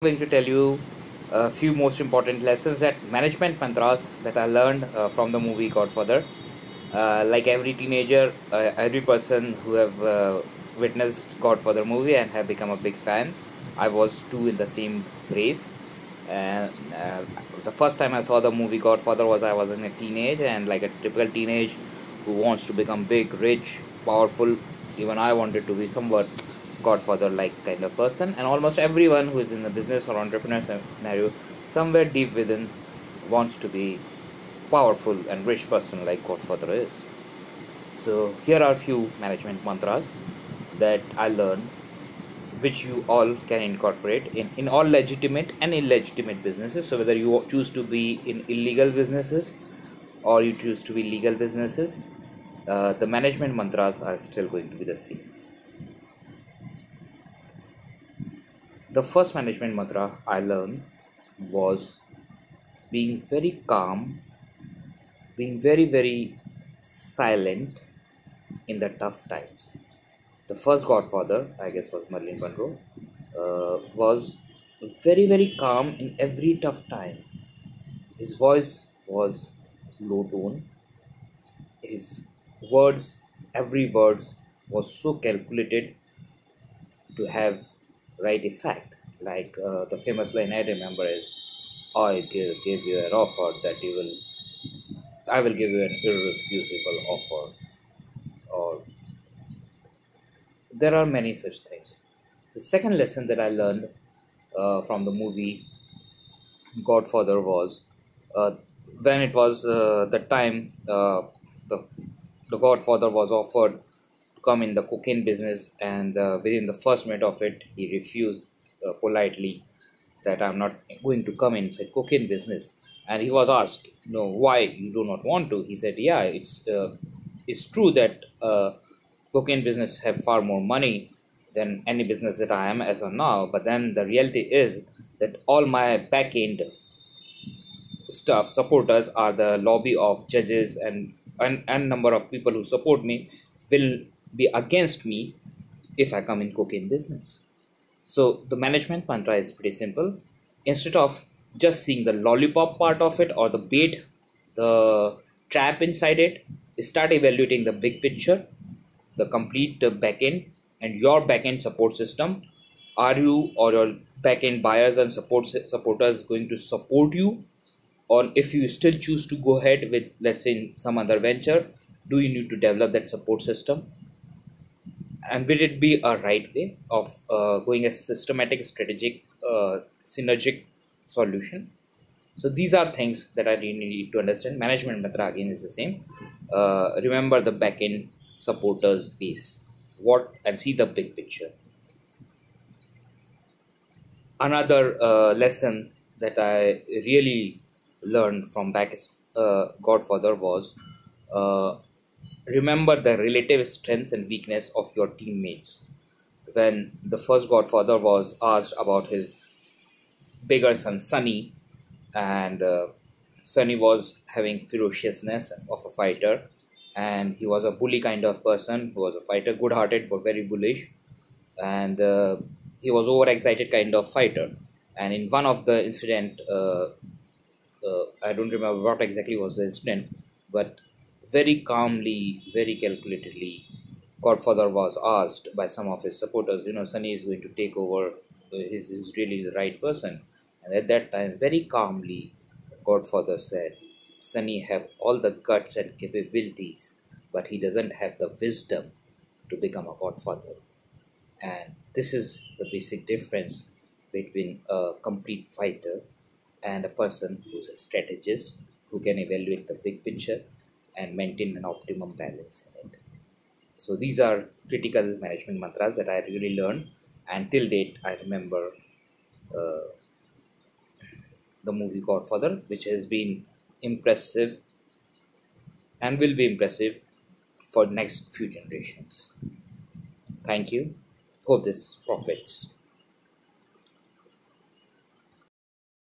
Going to tell you a few most important lessons that management mantras that I learned from the movie Godfather. Like every teenager, every person who have witnessed Godfather movie and have become a big fan, I was too in the same race. And the first time I saw the movie Godfather was I was in a teenage, and like a typical teenage who wants to become big, rich, powerful. Even I wanted to be somewhat Godfather like kind of person, and almost everyone who is in the business or entrepreneur scenario, somewhere deep within, wants to be powerful and rich person like Godfather is. So here are few management mantras that I learned, which you all can incorporate in all legitimate and illegitimate businesses. So whether you choose to be in illegal businesses or you choose to be legal businesses, the management mantras are still going to be the same. The first management mantra I learned was being very calm, being very silent in the tough times. The first Godfather, I guess, was Merlin Monroe, was very calm in every tough time. His voice was low tone. His words, every words was so calculated to have right effect. Like the famous line I remember is, give you an offer that I will give you an irrefusable offer." Or there are many such things. The second lesson that I learned from the movie Godfather was uh, when it was the time the the Godfather was offered to come in the cocaine business, and within the first minute of it, he refused politely that I'm not going to come inside cocaine business. And he was asked, "No, why you do not want to?" He said, "Yeah, it's true that cocaine business have far more money than any business that I am as of now. But then the reality is that all my back end stuff supporters are the lobby of judges and number of people who support me will be against me if I come in cocaine business." So the management mantra is pretty simple. Instead of just seeing the lollipop part of it or the bait, the trap inside it, start evaluating the big picture, the complete backend and your backend support system. Are you or your backend buyers and supporters going to support you? Or if you still choose to go ahead with, let's say, some other venture, do you need to develop that support system? And will it be a right way of going a systematic, strategic, synergic solution? So these are things that I really need to understand. Management mantra again is the same. Remember the backend supporters base. What and see the big picture. Another lesson that I really learned from back Godfather was uh, remember the relative strengths and weakness of your teammates. When the first Godfather was asked about his bigger son Sonny, and Sonny was having ferociousness of a fighter, and he was a bully kind of person who was a fighter, good-hearted but very bullish, and he was overexcited kind of fighter. And in one of the incident, I don't remember what exactly was the incident, but very calmly, very calculatedly, Godfather was asked by some of his supporters, Sunny is going to take over, he's really the right person. And at that time, very calmly, Godfather said, "Sunny have all the guts and capabilities, but he doesn't have the wisdom to become a Godfather." And this is the basic difference between a complete fighter and a person who's a strategist who can evaluate the big picture and maintain an optimum balance in it. So these are critical management mantras that I really learned, and till date I remember the movie Godfather, which has been impressive and will be impressive for next few generations. Thank you. Hope this profits.